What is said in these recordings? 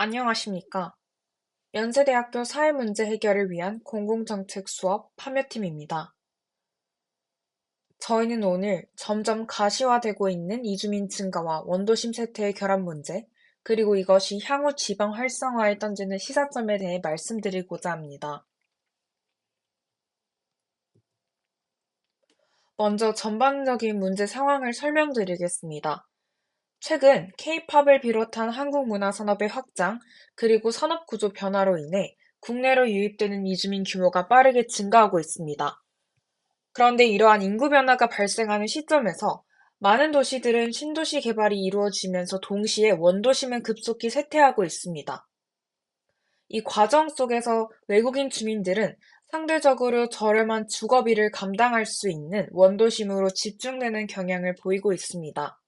안녕하십니까. 연세대학교 사회문제 해결을 위한 공공정책 수업 참여팀입니다. 저희는 오늘 점점 가시화되고 있는 이주민 증가와 원도심 세태의 결합 문제, 그리고 이것이 향후 지방 활성화에 던지는 시사점에 대해 말씀드리고자 합니다. 먼저 전반적인 문제 상황을 설명드리겠습니다. 최근 K-팝을 비롯한 한국 문화 산업의 확장, 그리고 산업 구조 변화로 인해 국내로 유입되는 이주민 규모가 빠르게 증가하고 있습니다. 그런데 이러한 인구 변화가 발생하는 시점에서 많은 도시들은 신도시 개발이 이루어지면서 동시에 원도심은 급속히 쇠퇴하고 있습니다. 이 과정 속에서 외국인 주민들은 상대적으로 저렴한 주거비를 감당할 수 있는 원도심으로 집중되는 경향을 보이고 있습니다.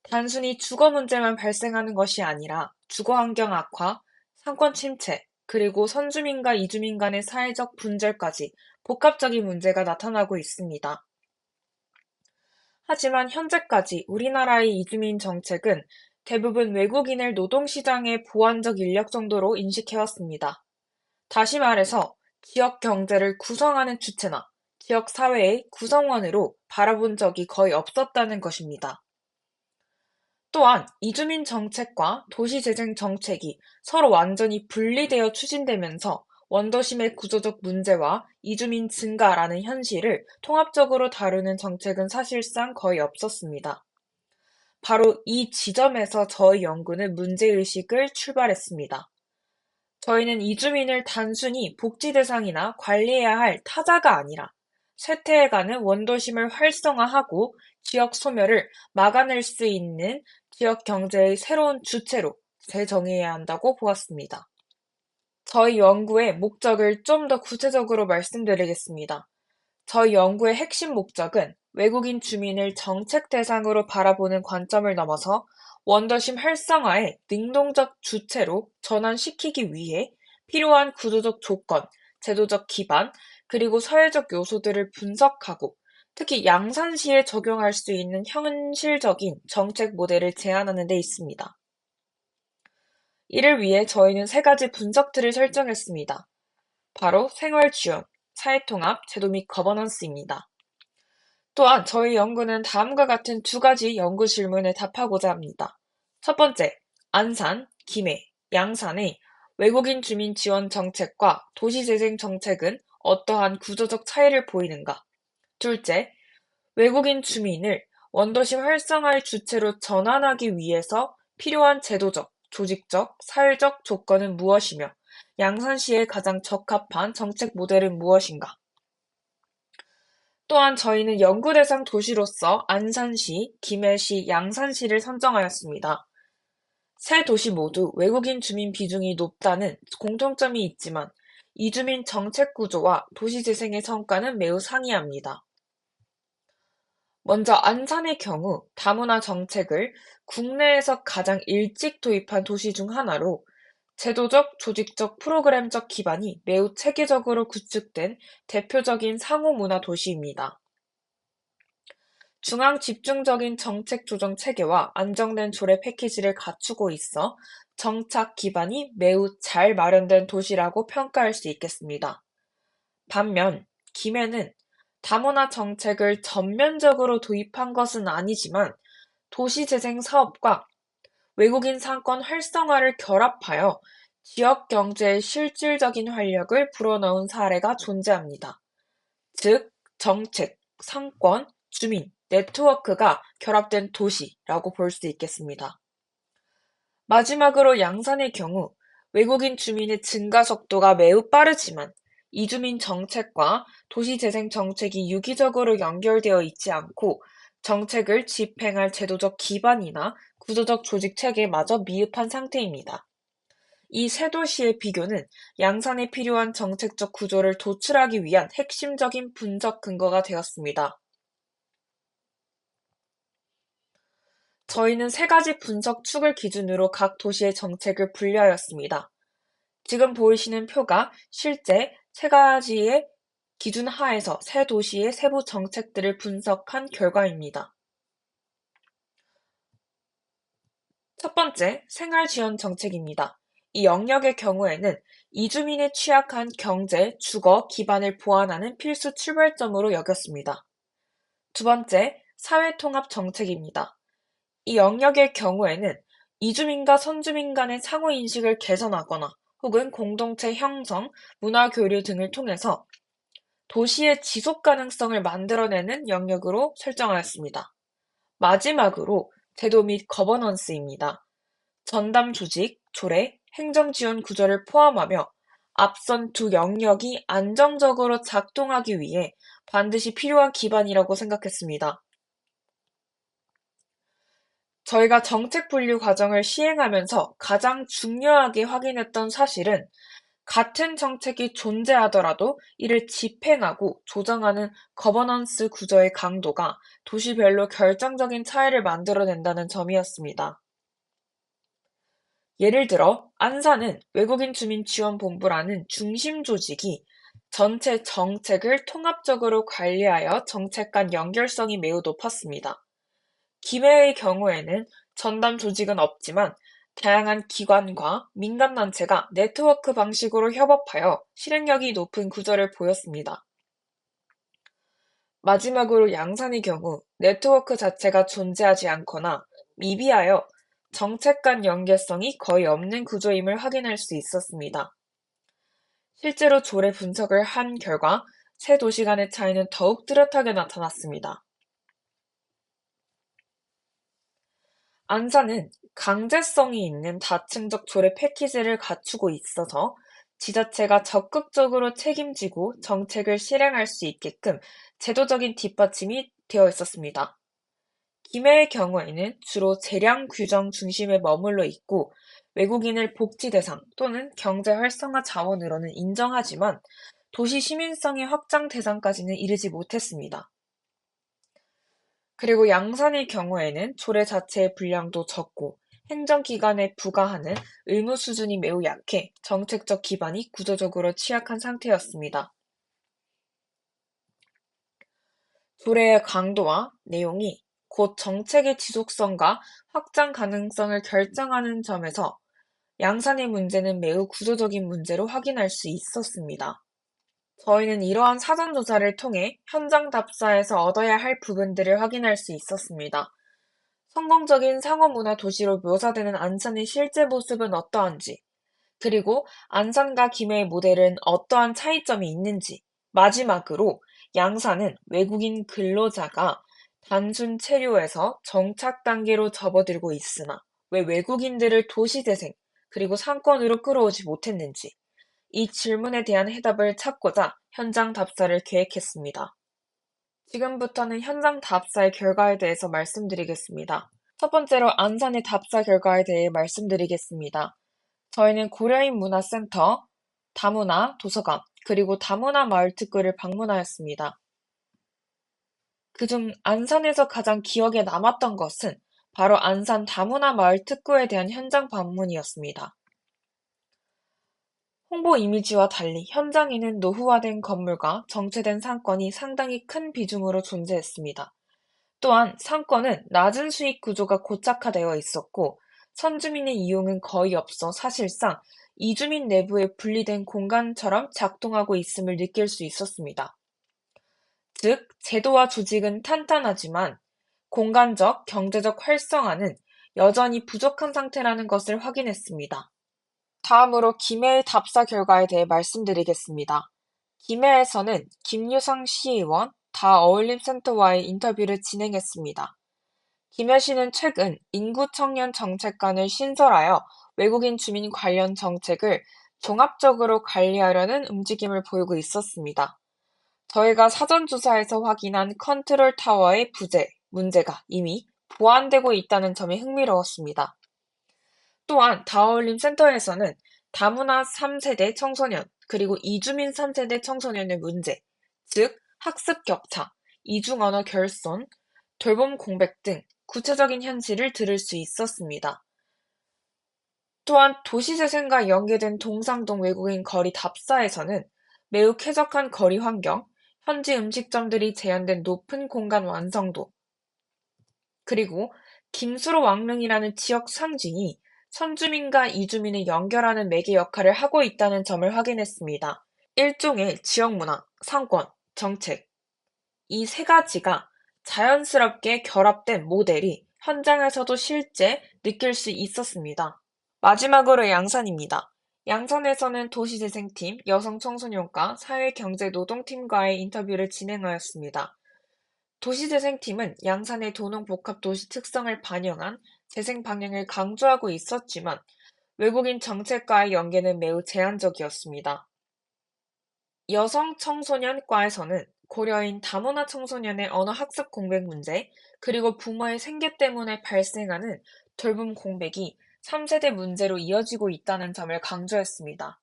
단순히 주거 문제만 발생하는 것이 아니라 주거 환경 악화, 상권 침체, 그리고 선주민과 이주민 간의 사회적 분절까지 복합적인 문제가 나타나고 있습니다. 하지만 현재까지 우리나라의 이주민 정책은 대부분 외국인을 노동시장의 보완적 인력 정도로 인식해왔습니다. 다시 말해서 지역 경제를 구성하는 주체나 지역 사회의 구성원으로 바라본 적이 거의 없었다는 것입니다. 또한 이주민 정책과 도시재생 정책이 서로 완전히 분리되어 추진되면서 원도심의 구조적 문제와 이주민 증가라는 현실을 통합적으로 다루는 정책은 사실상 거의 없었습니다. 바로 이 지점에서 저희 연구는 문제의식을 출발했습니다. 저희는 이주민을 단순히 복지 대상이나 관리해야 할 타자가 아니라 쇠퇴해가는 원도심을 활성화하고 지역 소멸을 막아낼 수 있는 지역 경제의 새로운 주체로 재정의해야 한다고 보았습니다. 저희 연구의 목적을 좀 더 구체적으로 말씀드리겠습니다. 저희 연구의 핵심 목적은 외국인 주민을 정책 대상으로 바라보는 관점을 넘어서 원더심 활성화의 능동적 주체로 전환시키기 위해 필요한 구조적 조건, 제도적 기반, 그리고 사회적 요소들을 분석하고 특히 양산시에 적용할 수 있는 현실적인 정책 모델을 제안하는 데 있습니다. 이를 위해 저희는 세 가지 분석틀을 설정했습니다. 바로 생활지원, 사회통합, 제도 및 거버넌스입니다. 또한 저희 연구는 다음과 같은 두 가지 연구 질문에 답하고자 합니다. 첫 번째, 안산, 김해, 양산의 외국인 주민 지원 정책과 도시재생 정책은 어떠한 구조적 차이를 보이는가? 둘째, 외국인 주민을 원도심 활성화의 주체로 전환하기 위해서 필요한 제도적, 조직적, 사회적 조건은 무엇이며 양산시에 가장 적합한 정책 모델은 무엇인가? 또한 저희는 연구 대상 도시로서 안산시, 김해시, 양산시를 선정하였습니다. 세 도시 모두 외국인 주민 비중이 높다는 공통점이 있지만 이주민 정책 구조와 도시 재생의 성과는 매우 상이합니다. 먼저 안산의 경우 다문화 정책을 국내에서 가장 일찍 도입한 도시 중 하나로 제도적, 조직적, 프로그램적 기반이 매우 체계적으로 구축된 대표적인 상호문화 도시입니다. 중앙 집중적인 정책 조정 체계와 안정된 조례 패키지를 갖추고 있어 정착 기반이 매우 잘 마련된 도시라고 평가할 수 있겠습니다. 반면 김해는 다문화 정책을 전면적으로 도입한 것은 아니지만 도시재생 사업과 외국인 상권 활성화를 결합하여 지역 경제의 실질적인 활력을 불어넣은 사례가 존재합니다. 즉, 정책, 상권, 주민, 네트워크가 결합된 도시라고 볼 수 있겠습니다. 마지막으로 양산의 경우 외국인 주민의 증가 속도가 매우 빠르지만 이주민 정책과 도시재생 정책이 유기적으로 연결되어 있지 않고 정책을 집행할 제도적 기반이나 구조적 조직 체계마저 미흡한 상태입니다. 이 세 도시의 비교는 양산에 필요한 정책적 구조를 도출하기 위한 핵심적인 분석 근거가 되었습니다. 저희는 세 가지 분석 축을 기준으로 각 도시의 정책을 분류하였습니다. 지금 보이시는 표가 실제 세 가지의 기준 하에서 세 도시의 세부 정책들을 분석한 결과입니다. 첫 번째, 생활지원 정책입니다. 이 영역의 경우에는 이주민의 취약한 경제, 주거 기반을 보완하는 필수 출발점으로 여겼습니다. 두 번째, 사회통합 정책입니다. 이 영역의 경우에는 이주민과 선주민 간의 상호인식을 개선하거나 혹은 공동체 형성, 문화교류 등을 통해서 도시의 지속 가능성을 만들어내는 영역으로 설정하였습니다. 마지막으로 제도 및 거버넌스입니다. 전담 조직, 조례, 행정 지원 구조를 포함하며 앞선 두 영역이 안정적으로 작동하기 위해 반드시 필요한 기반이라고 생각했습니다. 저희가 정책 분류 과정을 시행하면서 가장 중요하게 확인했던 사실은 같은 정책이 존재하더라도 이를 집행하고 조정하는 거버넌스 구조의 강도가 도시별로 결정적인 차이를 만들어낸다는 점이었습니다. 예를 들어 안산은 외국인 주민 지원본부라는 중심 조직이 전체 정책을 통합적으로 관리하여 정책 간 연결성이 매우 높았습니다. 김해의 경우에는 전담 조직은 없지만 다양한 기관과 민간단체가 네트워크 방식으로 협업하여 실행력이 높은 구조를 보였습니다. 마지막으로 양산의 경우 네트워크 자체가 존재하지 않거나 미비하여 정책 간 연계성이 거의 없는 구조임을 확인할 수 있었습니다. 실제로 조례 분석을 한 결과 세 도시 간의 차이는 더욱 뚜렷하게 나타났습니다. 안산은 강제성이 있는 다층적 조례 패키지를 갖추고 있어서 지자체가 적극적으로 책임지고 정책을 실행할 수 있게끔 제도적인 뒷받침이 되어 있었습니다. 김해의 경우에는 주로 재량 규정 중심에 머물러 있고 외국인을 복지 대상 또는 경제 활성화 자원으로는 인정하지만 도시 시민성의 확장 대상까지는 이르지 못했습니다. 그리고 양산의 경우에는 조례 자체의 분량도 적고 행정기관에 부과하는 의무 수준이 매우 약해 정책적 기반이 구조적으로 취약한 상태였습니다. 조례의 강도와 내용이 곧 정책의 지속성과 확장 가능성을 결정하는 점에서 양산의 문제는 매우 구조적인 문제로 확인할 수 있었습니다. 저희는 이러한 사전조사를 통해 현장 답사에서 얻어야 할 부분들을 확인할 수 있었습니다. 성공적인 상업문화 도시로 묘사되는 안산의 실제 모습은 어떠한지, 그리고 안산과 김해의 모델은 어떠한 차이점이 있는지, 마지막으로 양산은 외국인 근로자가 단순 체류에서 정착 단계로 접어들고 있으나 왜 외국인들을 도시재생, 그리고 상권으로 끌어오지 못했는지, 이 질문에 대한 해답을 찾고자 현장 답사를 계획했습니다. 지금부터는 현장 답사의 결과에 대해서 말씀드리겠습니다. 첫 번째로 안산의 답사 결과에 대해 말씀드리겠습니다. 저희는 고려인문화센터, 다문화 도서관, 그리고 다문화 마을특구를 방문하였습니다. 그중 안산에서 가장 기억에 남았던 것은 바로 안산 다문화 마을특구에 대한 현장 방문이었습니다. 홍보 이미지와 달리 현장에는 노후화된 건물과 정체된 상권이 상당히 큰 비중으로 존재했습니다. 또한 상권은 낮은 수익 구조가 고착화되어 있었고 선주민의 이용은 거의 없어 사실상 이주민 내부에 분리된 공간처럼 작동하고 있음을 느낄 수 있었습니다. 즉, 제도와 조직은 탄탄하지만 공간적, 경제적 활성화는 여전히 부족한 상태라는 것을 확인했습니다. 다음으로 김해의 답사 결과에 대해 말씀드리겠습니다. 김해에서는 김유성 시의원, 다어울림센터와의 인터뷰를 진행했습니다. 김해시는 최근 인구청년 정책관을 신설하여 외국인 주민 관련 정책을 종합적으로 관리하려는 움직임을 보이고 있었습니다. 저희가 사전조사에서 확인한 컨트롤 타워의 문제가 이미 보완되고 있다는 점이 흥미로웠습니다. 또한 다어울림 센터에서는 다문화 3세대 청소년, 그리고 이주민 3세대 청소년의 문제, 즉 학습 격차, 이중 언어 결손, 돌봄 공백 등 구체적인 현실을 들을 수 있었습니다. 또한 도시재생과 연계된 동상동 외국인 거리 답사에서는 매우 쾌적한 거리 환경, 현지 음식점들이 재현된 높은 공간 완성도, 그리고 김수로 왕릉이라는 지역 상징이 선주민과 이주민을 연결하는 매개 역할을 하고 있다는 점을 확인했습니다. 일종의 지역 문화, 상권, 정책, 이 세 가지가 자연스럽게 결합된 모델이 현장에서도 실제 느낄 수 있었습니다. 마지막으로 양산입니다. 양산에서는 도시재생팀, 여성청소년과 사회경제노동팀과의 인터뷰를 진행하였습니다. 도시재생팀은 양산의 도농복합도시 특성을 반영한 재생 방향을 강조하고 있었지만 외국인 정책과의 연계는 매우 제한적이었습니다. 여성청소년과에서는 고려인 다문화 청소년의 언어학습 공백 문제, 그리고 부모의 생계 때문에 발생하는 돌봄 공백이 3세대 문제로 이어지고 있다는 점을 강조했습니다.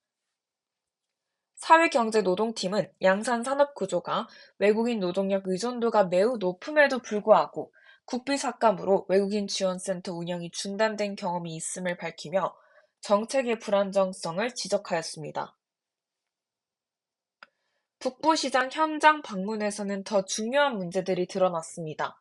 사회경제노동팀은 양산 산업구조가 외국인 노동력 의존도가 매우 높음에도 불구하고 국비삭감으로 외국인 지원센터 운영이 중단된 경험이 있음을 밝히며 정책의 불안정성을 지적하였습니다. 북부시장 현장 방문에서는 더 중요한 문제들이 드러났습니다.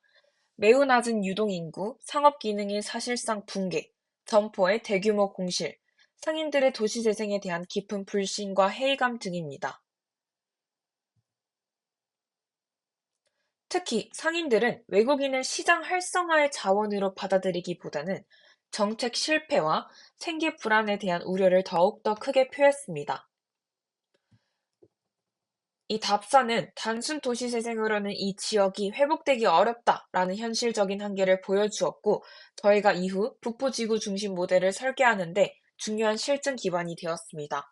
매우 낮은 유동인구, 상업기능의 사실상 붕괴, 점포의 대규모 공실, 상인들의 도시재생에 대한 깊은 불신과 회의감 등입니다. 특히 상인들은 외국인을 시장 활성화의 자원으로 받아들이기보다는 정책 실패와 생계 불안에 대한 우려를 더욱더 크게 표했습니다. 이 답사는 단순 도시재생으로는 이 지역이 회복되기 어렵다라는 현실적인 한계를 보여주었고, 저희가 이후 북부지구 중심 모델을 설계하는 데 중요한 실증 기반이 되었습니다.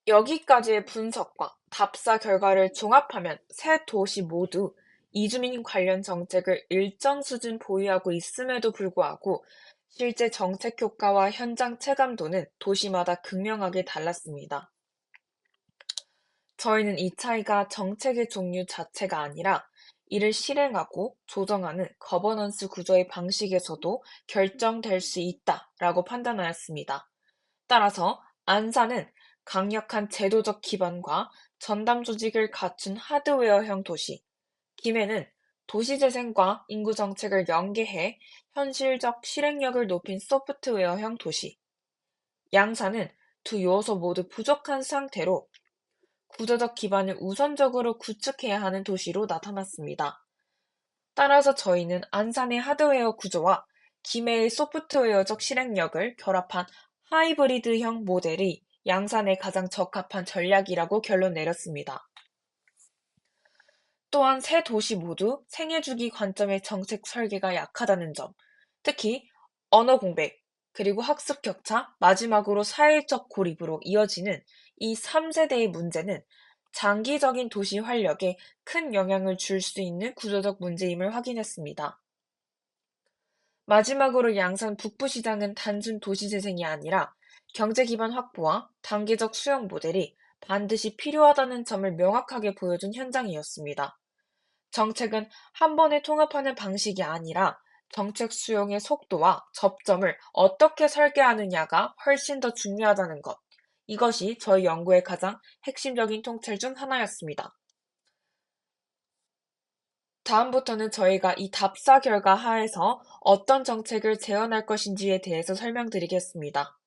여기까지의 분석과 답사 결과를 종합하면 세 도시 모두 이주민 관련 정책을 일정 수준 보유하고 있음에도 불구하고 실제 정책 효과와 현장 체감도는 도시마다 극명하게 달랐습니다. 저희는 이 차이가 정책의 종류 자체가 아니라 이를 실행하고 조정하는 거버넌스 구조의 방식에서도 결정될 수 있다라고 판단하였습니다. 따라서 안산은 강력한 제도적 기반과 전담 조직을 갖춘 하드웨어형 도시, 김해는 도시재생과 인구정책을 연계해 현실적 실행력을 높인 소프트웨어형 도시, 양산은 두 요소 모두 부족한 상태로 구조적 기반을 우선적으로 구축해야 하는 도시로 나타났습니다. 따라서 저희는 안산의 하드웨어 구조와 김해의 소프트웨어적 실행력을 결합한 하이브리드형 모델이 양산에 가장 적합한 전략이라고 결론 내렸습니다. 또한 세 도시 모두 생애주기 관점의 정책 설계가 약하다는 점, 특히 언어 공백, 그리고 학습 격차, 마지막으로 사회적 고립으로 이어지는 이 3세대의 문제는 장기적인 도시 활력에 큰 영향을 줄 수 있는 구조적 문제임을 확인했습니다. 마지막으로 양산 북부시장은 단순 도시재생이 아니라 경제기반 확보와 단계적 수용 모델이 반드시 필요하다는 점을 명확하게 보여준 현장이었습니다. 정책은 한 번에 통합하는 방식이 아니라 정책 수용의 속도와 접점을 어떻게 설계하느냐가 훨씬 더 중요하다는 것. 이것이 저희 연구의 가장 핵심적인 통찰 중 하나였습니다. 다음부터는 저희가 이 답사 결과 하에서 어떤 정책을 제언할 것인지에 대해서 설명드리겠습니다.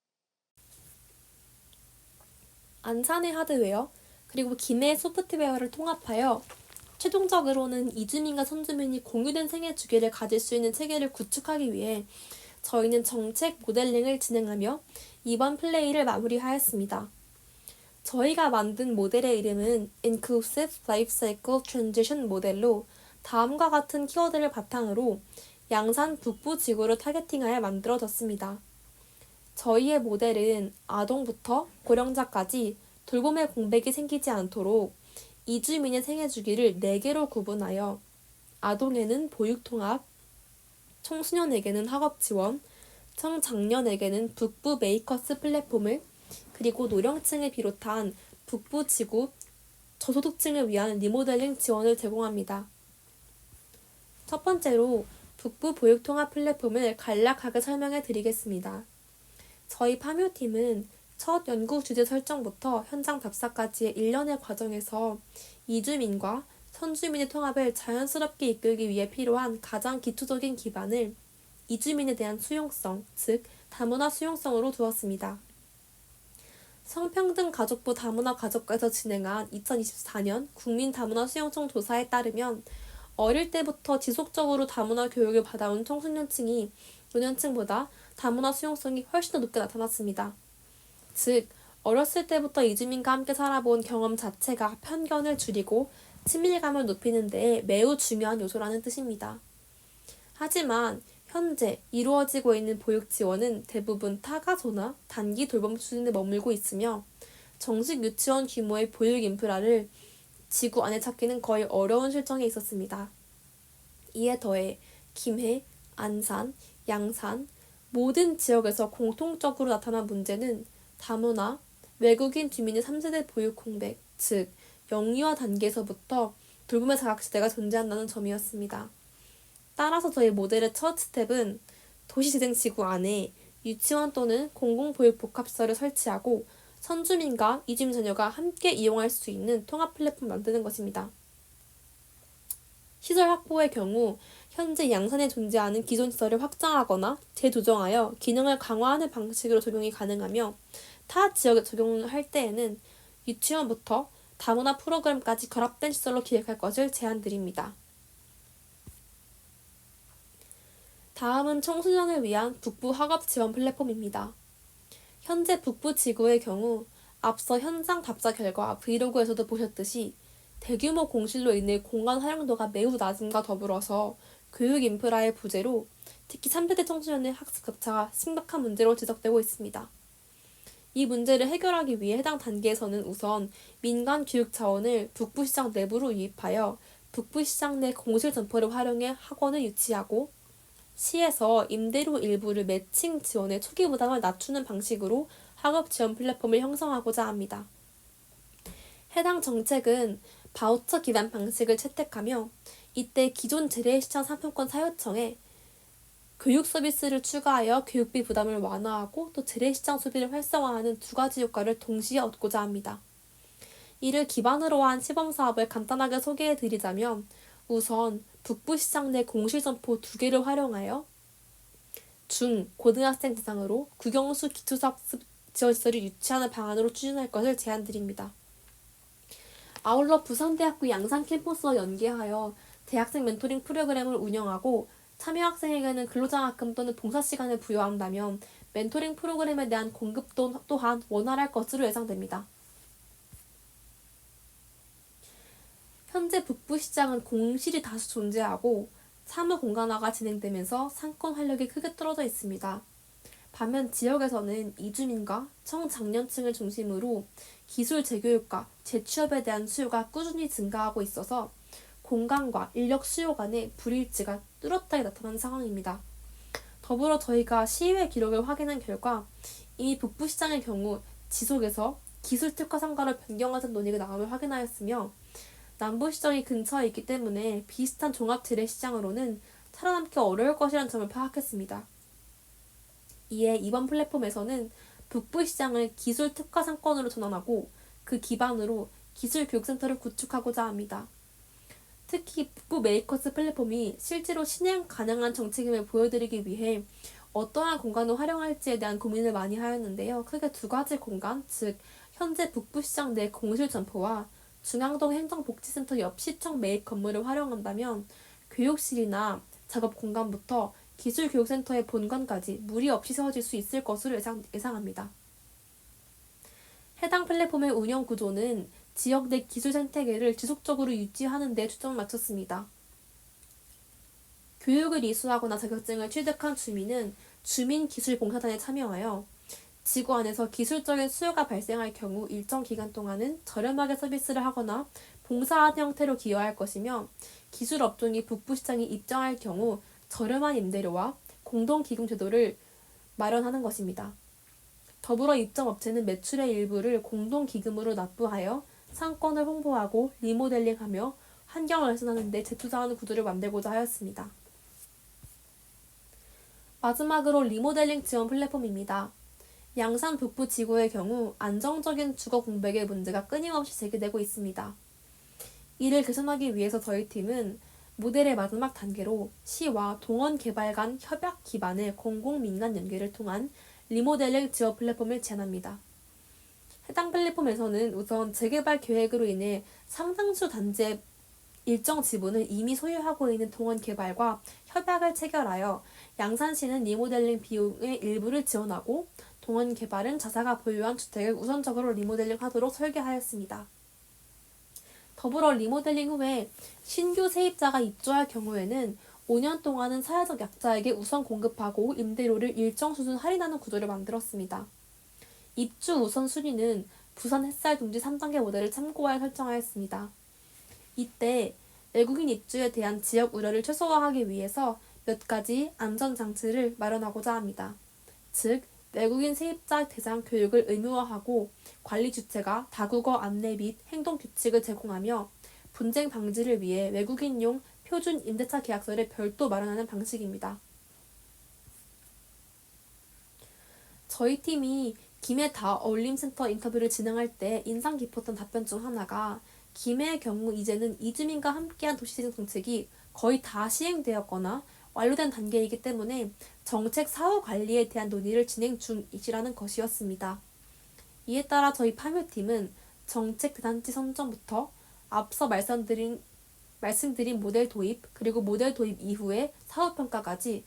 안산의 하드웨어, 그리고 김해의 소프트웨어를 통합하여 최종적으로는 이주민과 선주민이 공유된 생애 주기를 가질 수 있는 체계를 구축하기 위해 저희는 정책 모델링을 진행하며 이번 플레이를 마무리하였습니다. 저희가 만든 모델의 이름은 Inclusive Life Cycle Transition 모델로 다음과 같은 키워드를 바탕으로 양산 북부 지구를 타겟팅하여 만들어졌습니다. 저희의 모델은 아동부터 고령자까지 돌봄의 공백이 생기지 않도록 이주민의 생애 주기를 4개로 구분하여 아동에는 보육통합, 청소년에게는 학업지원, 청장년에게는 북부 메이커스 플랫폼을, 그리고 노령층을 비롯한 북부 지구 저소득층을 위한 리모델링 지원을 제공합니다. 첫 번째로 북부 보육통합 플랫폼을 간략하게 설명해 드리겠습니다. 저희 파묘팀은 첫 연구 주제 설정부터 현장 답사까지의 일련의 과정에서 이주민과 선주민의 통합을 자연스럽게 이끌기 위해 필요한 가장 기초적인 기반을 이주민에 대한 수용성, 즉 다문화 수용성으로 두었습니다. 성평등 가족부 다문화 가족과에서 진행한 2024년 국민 다문화 수용성 조사에 따르면 어릴 때부터 지속적으로 다문화 교육을 받아온 청소년층이 노년층보다 다문화 수용성이 훨씬 더 높게 나타났습니다. 즉, 어렸을 때부터 이주민과 함께 살아본 경험 자체가 편견을 줄이고 친밀감을 높이는 데 매우 중요한 요소라는 뜻입니다. 하지만 현재 이루어지고 있는 보육 지원은 대부분 타가소나 단기 돌봄 수준에 머물고 있으며 정식 유치원 규모의 보육 인프라를 지구 안에 찾기는 거의 어려운 실정에 있었습니다. 이에 더해 김해, 안산, 양산 모든 지역에서 공통적으로 나타난 문제는 다문화, 외국인 주민의 3세대 보육 공백, 즉 영유아 단계에서부터 돌봄의 사각지대가 존재한다는 점이었습니다. 따라서 저희 모델의 첫 스텝은 도시재생지구 안에 유치원 또는 공공보육복합시설을 설치하고 선주민과 이주민 자녀가 함께 이용할 수 있는 통합 플랫폼을 만드는 것입니다. 시설 확보의 경우 현재 양산에 존재하는 기존 시설을 확장하거나 재조정하여 기능을 강화하는 방식으로 적용이 가능하며 타 지역에 적용을 할 때에는 유치원부터 다문화 프로그램까지 결합된 시설로 기획할 것을 제안드립니다. 다음은 청소년을 위한 북부 학업 지원 플랫폼입니다. 현재 북부 지구의 경우 앞서 현장 답사 결과 브이로그에서도 보셨듯이 대규모 공실로 인해 공간 활용도가 매우 낮음과 더불어서 교육 인프라의 부재로 특히 3세대 청소년의 학습 격차가 심각한 문제로 지적되고 있습니다. 이 문제를 해결하기 위해 해당 단계에서는 우선 민간 교육 자원을 북부시장 내부로 유입하여 북부시장 내 공실 점포를 활용해 학원을 유치하고 시에서 임대료 일부를 매칭 지원해 초기 부담을 낮추는 방식으로 학업 지원 플랫폼을 형성하고자 합니다. 해당 정책은 바우처 기반 방식을 채택하며 이때 기존 재래시장 상품권 사요청에 교육 서비스를 추가하여 교육비 부담을 완화하고 또 재래시장 소비를 활성화하는 두 가지 효과를 동시에 얻고자 합니다. 이를 기반으로 한 시범사업을 간단하게 소개해드리자면 우선 북부시장 내 공실점포 2개를 활용하여 중, 고등학생 대상으로 국영수 기초학습 지원시설을 유치하는 방안으로 추진할 것을 제안드립니다. 아울러 부산대학교 양산 캠퍼스와 연계하여 대학생 멘토링 프로그램을 운영하고 참여 학생에게는 근로장학금 또는 봉사시간을 부여한다면 멘토링 프로그램에 대한 공급도 또한 원활할 것으로 예상됩니다. 현재 북부시장은 공실이 다수 존재하고 사무 공간화가 진행되면서 상권 활력이 크게 떨어져 있습니다. 반면 지역에서는 이주민과 청장년층을 중심으로 기술 재교육과 재취업에 대한 수요가 꾸준히 증가하고 있어서 공간과 인력 수요 간의 불일치가 뚜렷하게 나타난 상황입니다. 더불어 저희가 시의회 기록을 확인한 결과 이미 북부시장의 경우 지속에서 기술특화 상가를 변경하자는 논의가 나옴을 확인하였으며 남부시장이 근처에 있기 때문에 비슷한 종합재래시장으로는 살아남기 어려울 것이라는 점을 파악했습니다. 이에 이번 플랫폼에서는 북부시장을 기술특화 상권으로 전환하고 그 기반으로 기술교육센터를 구축하고자 합니다. 특히 북부 메이커스 플랫폼이 실제로 실행 가능한 정책임을 보여드리기 위해 어떠한 공간을 활용할지에 대한 고민을 많이 하였는데요. 크게 두 가지 공간, 즉 현재 북부시장 내 공실 점포와 중앙동 행정복지센터 옆 시청 매입 건물을 활용한다면 교육실이나 작업 공간부터 기술교육센터의 본관까지 무리 없이 세워질 수 있을 것으로 예상합니다. 해당 플랫폼의 운영 구조는 지역 내 기술 생태계를 지속적으로 유지하는 데 초점을 맞췄습니다. 교육을 이수하거나 자격증을 취득한 주민은 주민기술봉사단에 참여하여 지구 안에서 기술적인 수요가 발생할 경우 일정 기간 동안은 저렴하게 서비스를 하거나 봉사하는 형태로 기여할 것이며 기술업종이 북부시장에 입장할 경우 저렴한 임대료와 공동기금 제도를 마련하는 것입니다. 더불어 입점업체는 매출의 일부를 공동기금으로 납부하여 상권을 홍보하고 리모델링하며 환경을 개선하는 데 재투자하는 구조를 만들고자 하였습니다. 마지막으로 리모델링 지원 플랫폼입니다. 양산 북부 지구의 경우 안정적인 주거 공백의 문제가 끊임없이 제기되고 있습니다. 이를 개선하기 위해서 저희 팀은 모델의 마지막 단계로 시와 동원 개발 간 협약 기반의 공공민간 연계를 통한 리모델링 지원 플랫폼을 제안합니다. 해당 플랫폼에서는 우선 재개발 계획으로 인해 상당수 단지의 일정 지분을 이미 소유하고 있는 동원 개발과 협약을 체결하여 양산시는 리모델링 비용의 일부를 지원하고 동원 개발은 자사가 보유한 주택을 우선적으로 리모델링하도록 설계하였습니다. 더불어 리모델링 후에 신규 세입자가 입주할 경우에는 5년 동안은 사회적 약자에게 우선 공급하고 임대료를 일정 수준 할인하는 구조를 만들었습니다. 입주 우선 순위는 부산 햇살 둥지 3단계 모델을 참고하여 설정하였습니다. 이때 외국인 입주에 대한 지역 우려를 최소화하기 위해서 몇 가지 안전장치를 마련하고자 합니다. 즉, 외국인 세입자 대상 교육을 의무화하고 관리 주체가 다국어 안내 및 행동 규칙을 제공하며 분쟁 방지를 위해 외국인용 표준 임대차 계약서를 별도 마련하는 방식입니다. 저희 팀이 김해다 어울림센터 인터뷰를 진행할 때 인상 깊었던 답변 중 하나가 김해의 경우 이제는 이주민과 함께한 도시재생 정책이 거의 다 시행되었거나 완료된 단계이기 때문에 정책 사후 관리에 대한 논의를 진행 중이시라는 것이었습니다. 이에 따라 저희 파묘팀은 정책 대단지 선정부터 앞서 말씀드린 모델 도입, 그리고 모델 도입 이후의 사후평가까지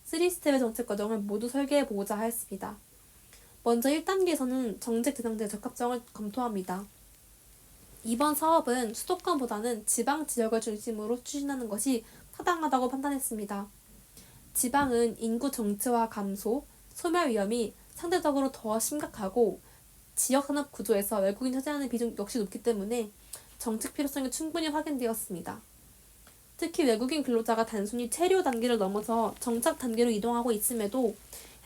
3스텝의 정책 과정을 모두 설계해보고자 하였습니다. 먼저 1단계에서는 정책 대상자의 적합성을 검토합니다. 이번 사업은 수도권보다는 지방 지역을 중심으로 추진하는 것이 타당하다고 판단했습니다. 지방은 인구 정체화 감소, 소멸 위험이 상대적으로 더 심각하고 지역산업 구조에서 외국인 차지하는 비중 역시 높기 때문에 정책 필요성이 충분히 확인되었습니다. 특히 외국인 근로자가 단순히 체류 단계를 넘어서 정착 단계로 이동하고 있음에도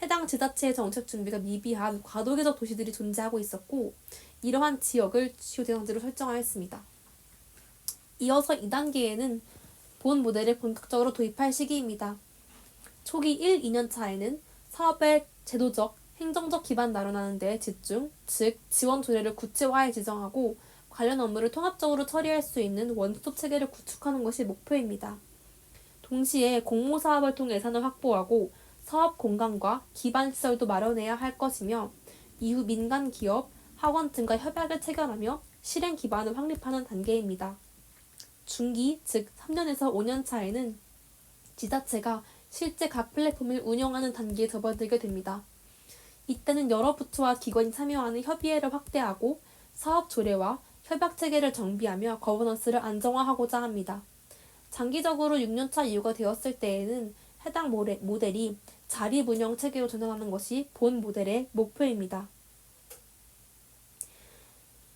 해당 지자체의 정책 준비가 미비한 과도기적 도시들이 존재하고 있었고 이러한 지역을 주요 대상지로 설정하였습니다. 이어서 2단계에는 본 모델을 본격적으로 도입할 시기입니다. 초기 1, 2년 차에는 사업의 제도적, 행정적 기반 마련하는 데 집중, 즉 지원 조례를 구체화해 지정하고 관련 업무를 통합적으로 처리할 수 있는 원스톱 체계를 구축하는 것이 목표입니다. 동시에 공모사업을 통해 예산을 확보하고 사업 공간과 기반 시설도 마련해야 할 것이며 이후 민간 기업, 학원 등과 협약을 체결하며 실행 기반을 확립하는 단계입니다. 중기, 즉 3년에서 5년 차에는 지자체가 실제 각 플랫폼을 운영하는 단계에 접어들게 됩니다. 이때는 여러 부처와 기관이 참여하는 협의회를 확대하고 사업 조례와 협약 체계를 정비하며 거버넌스를 안정화하고자 합니다. 장기적으로 6년차 이후가 되었을 때에는 해당 모델이 자립운영 체계로 전환하는 것이 본 모델의 목표입니다.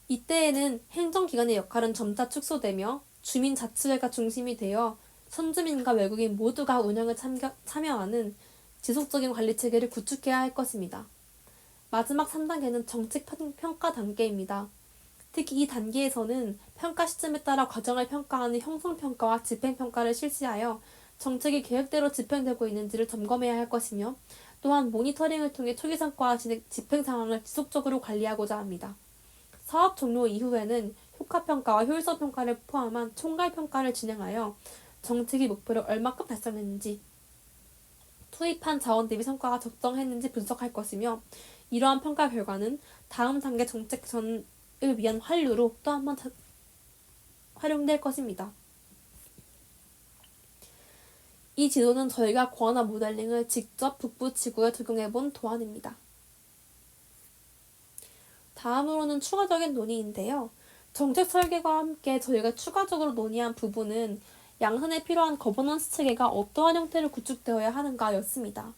이때에는 행정기관의 역할은 점차 축소되며 주민자치회가 중심이 되어 선주민과 외국인 모두가 운영에 참여하는 지속적인 관리체계를 구축해야 할 것입니다. 마지막 3단계는 정책 평가 단계입니다. 특히 이 단계에서는 평가 시점에 따라 과정을 평가하는 형성평가와 집행평가를 실시하여 정책이 계획대로 집행되고 있는지를 점검해야 할 것이며 또한 모니터링을 통해 초기 성과와 집행 상황을 지속적으로 관리하고자 합니다. 사업 종료 이후에는 효과평가와 효율성평가를 포함한 총괄평가를 진행하여 정책의 목표를 얼마큼 달성했는지, 투입한 자원 대비 성과가 적정했는지 분석할 것이며 이러한 평가 결과는 다음 단계 정책 개선을 위한 환류로 또 한 번 활용될 것입니다. 이 지도는 저희가 고안화 모델링을 직접 북부 지구에 적용해본 도안입니다. 다음으로는 추가적인 논의인데요. 정책 설계와 함께 저희가 추가적으로 논의한 부분은 양산에 필요한 거버넌스 체계가 어떠한 형태로 구축되어야 하는가였습니다.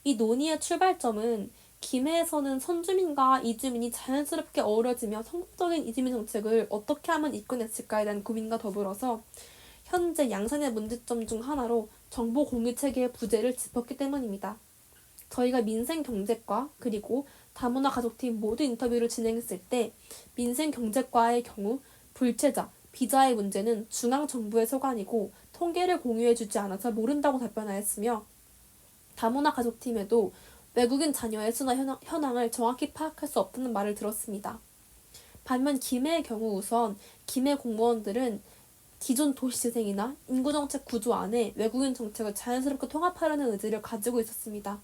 이 논의의 출발점은 김해에서는 선주민과 이주민이 자연스럽게 어우러지며 성공적인 이주민 정책을 어떻게 하면 이끌어냈을까에 대한 고민과 더불어서 현재 양산의 문제점 중 하나로 정보 공유 체계의 부재를 짚었기 때문입니다. 저희가 민생경제과 그리고 다문화 가족팀 모두 인터뷰를 진행했을 때 민생경제과의 경우 불체자, 비자의 문제는 중앙정부의 소관이고 통계를 공유해주지 않아서 모른다고 답변하였으며 다문화 가족팀에도 외국인 자녀의 수나 현황을 정확히 파악할 수 없다는 말을 들었습니다. 반면 김해의 경우 우선 김해 공무원들은 기존 도시재생이나 인구정책 구조 안에 외국인 정책을 자연스럽게 통합하려는 의지를 가지고 있었습니다.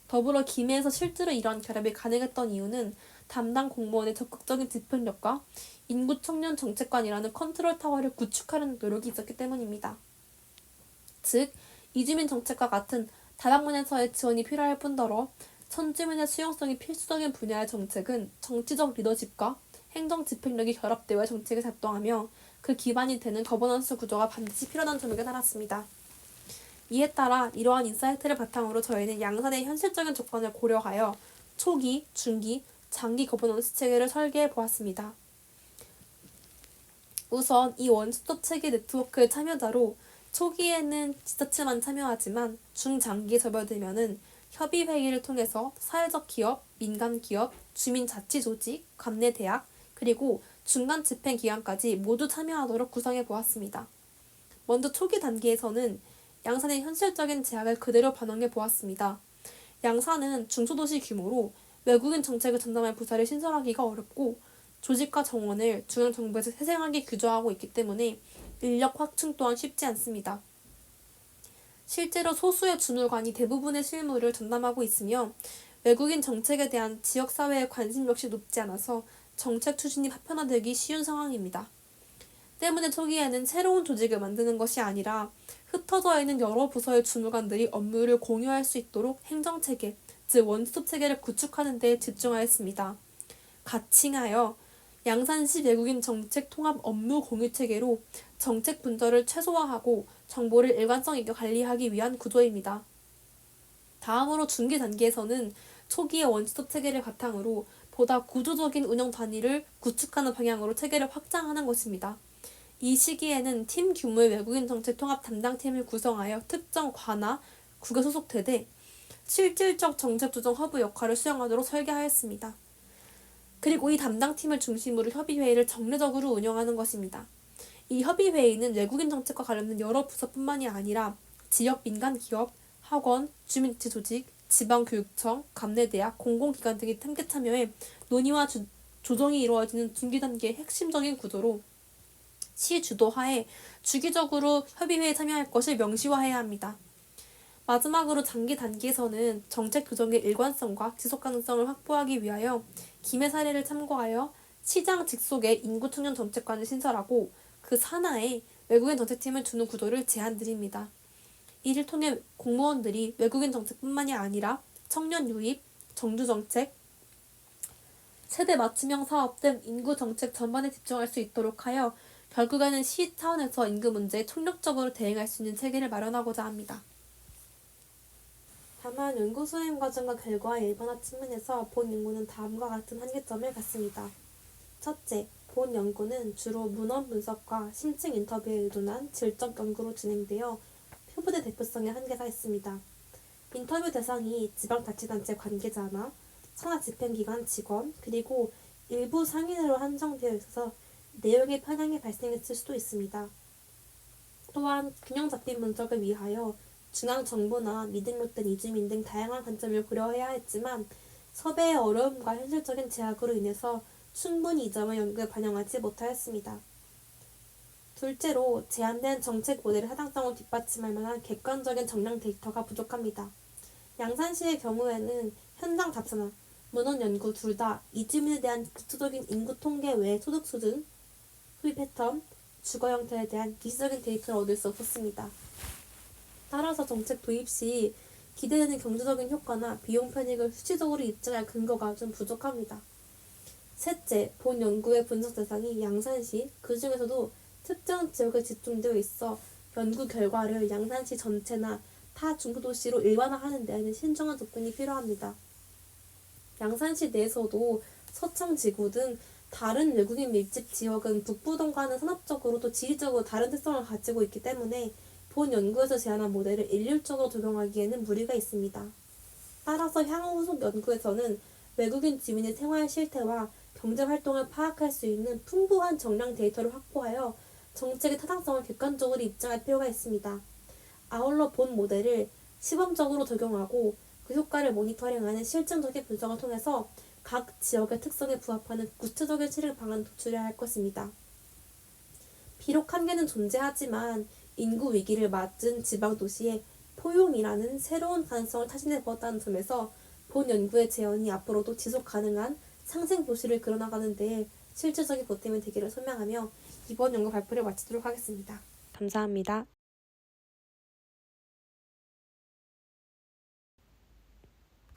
더불어 김해에서 실제로 이러한 결합이 가능했던 이유는 담당 공무원의 적극적인 집행력과 인구 청년 정책관이라는 컨트롤 타워를 구축하려는 노력이 있었기 때문입니다. 즉, 이주민 정책과 같은 다방면에서의 지원이 필요할 뿐더러 선주민의 수용성이 필수적인 분야의 정책은 정치적 리더십과 행정 집행력이 결합되어야 정책이 작동하며 그 기반이 되는 거버넌스 구조가 반드시 필요하다는 점을 깨달았습니다. 이에 따라 이러한 인사이트를 바탕으로 저희는 양산의 현실적인 조건을 고려하여 초기, 중기, 장기 거버넌스 체계를 설계해 보았습니다. 우선 이 원스톱 체계 네트워크의 참여자로 초기에는 지자체만 참여하지만 중장기에 접어들면은 협의회의를 통해서 사회적 기업, 민간 기업, 주민자치조직, 관내대학, 그리고 중간 집행기관까지 모두 참여하도록 구성해 보았습니다. 먼저 초기 단계에서는 양산의 현실적인 제약을 그대로 반영해 보았습니다. 양산은 중소도시 규모로 외국인 정책을 전담할 부서를 신설하기가 어렵고 조직과 정원을 중앙정부에서 세세하게 규정하고 있기 때문에 인력 확충 또한 쉽지 않습니다. 실제로 소수의 주무관이 대부분의 실무를 전담하고 있으며 외국인 정책에 대한 지역사회의 관심 역시 높지 않아서 정책 추진이 파편화되기 쉬운 상황입니다. 때문에 초기에는 새로운 조직을 만드는 것이 아니라 흩어져 있는 여러 부서의 주무관들이 업무를 공유할 수 있도록 행정체계, 즉 원스톱 체계를 구축하는 데 집중하였습니다. 가칭하여 양산시 외국인 정책 통합 업무 공유 체계로 정책 분절을 최소화하고 정보를 일관성 있게 관리하기 위한 구조입니다. 다음으로 중기 단계에서는 초기의 원스톱 체계를 바탕으로 보다 구조적인 운영 단위를 구축하는 방향으로 체계를 확장하는 것입니다. 이 시기에는 팀 규모의 외국인 정책 통합 담당팀을 구성하여 특정 과나 국에 소속되되 실질적 정책 조정 허브 역할을 수행하도록 설계하였습니다. 그리고 이 담당팀을 중심으로 협의회의를 정례적으로 운영하는 것입니다. 이 협의회의는 외국인 정책과 관련된 여러 부서뿐만이 아니라 지역 민간기업, 학원, 주민자치 조직, 지방교육청, 감내대학, 공공기관 등이 함께 참여해 논의와 조정이 이루어지는 중기단계의 핵심적인 구조로 시 주도하에 주기적으로 협의회에 참여할 것을 명시화해야 합니다. 마지막으로 장기 단계에서는 정책 교정의 일관성과 지속 가능성을 확보하기 위하여 김해 사례를 참고하여 시장 직속의 인구 청년 정책관을 신설하고 그 산하에 외국인 정책팀을 두는 구조를 제안드립니다. 이를 통해 공무원들이 외국인 정책뿐만이 아니라 청년 유입, 정주 정책, 세대 맞춤형 사업 등 인구 정책 전반에 집중할 수 있도록 하여 결국에는 시 차원에서 인구 문제에 총력적으로 대응할 수 있는 체계를 마련하고자 합니다. 다만 연구 수행 과정과 결과의 일반화 측면에서 본 연구는 다음과 같은 한계점을 갖습니다. 첫째, 본 연구는 주로 문헌 분석과 심층 인터뷰에 의존한 질적 연구로 진행되어 표본의 대표성에 한계가 있습니다. 인터뷰 대상이 지방자치단체 관계자나 산하집행기관 직원, 그리고 일부 상인으로 한정되어 있어서 내용의 편향이 발생했을 수도 있습니다. 또한 균형 잡힌 분석을 위하여 중앙정부나 미등록된 이주민 등 다양한 관점을 고려해야 했지만 섭외의 어려움과 현실적인 제약으로 인해서 충분히 이 점을 연구에 반영하지 못하였습니다. 둘째로 제한된 정책 모델의 타당성을 뒷받침할 만한 객관적인 정량 데이터가 부족합니다. 양산시의 경우에는 현장 답사나 문헌 연구 둘 다 이주민에 대한 구체적인 인구 통계 외 소득 수준, 소비 패턴, 주거 형태에 대한 기시적인 데이터를 얻을 수 없었습니다. 따라서 정책 도입 시 기대되는 경제적인 효과나 비용 편익을 수치적으로 입증할 근거가 좀 부족합니다. 셋째, 본 연구의 분석 대상이 양산시, 그 중에서도 특정 지역에 집중되어 있어 연구 결과를 양산시 전체나 타 중소도시로 일반화하는 데에는 신중한 접근이 필요합니다. 양산시 내에서도 서창지구 등 다른 외국인 밀집 지역은 북부동과는 산업적으로 또 지리적으로 다른 특성을 가지고 있기 때문에 본 연구에서 제안한 모델을 일률적으로 적용하기에는 무리가 있습니다. 따라서 향후 후속 연구에서는 외국인 주민의 생활 실태와 경제활동을 파악할 수 있는 풍부한 정량 데이터를 확보하여 정책의 타당성을 객관적으로 입증할 필요가 있습니다. 아울러 본 모델을 시범적으로 적용하고 그 효과를 모니터링하는 실증적인 분석을 통해서 각 지역의 특성에 부합하는 구체적인 실행 방안을 도출해야 할 것입니다. 비록 한계는 존재하지만 인구 위기를 맞은 지방 도시에 포용이라는 새로운 가능성을 타진해보았다는 점에서 본 연구의 재현이 앞으로도 지속 가능한 상생 도시를 그려나가는 데 실질적인 보탬이 되기를 소망하며 이번 연구 발표를 마치도록 하겠습니다. 감사합니다.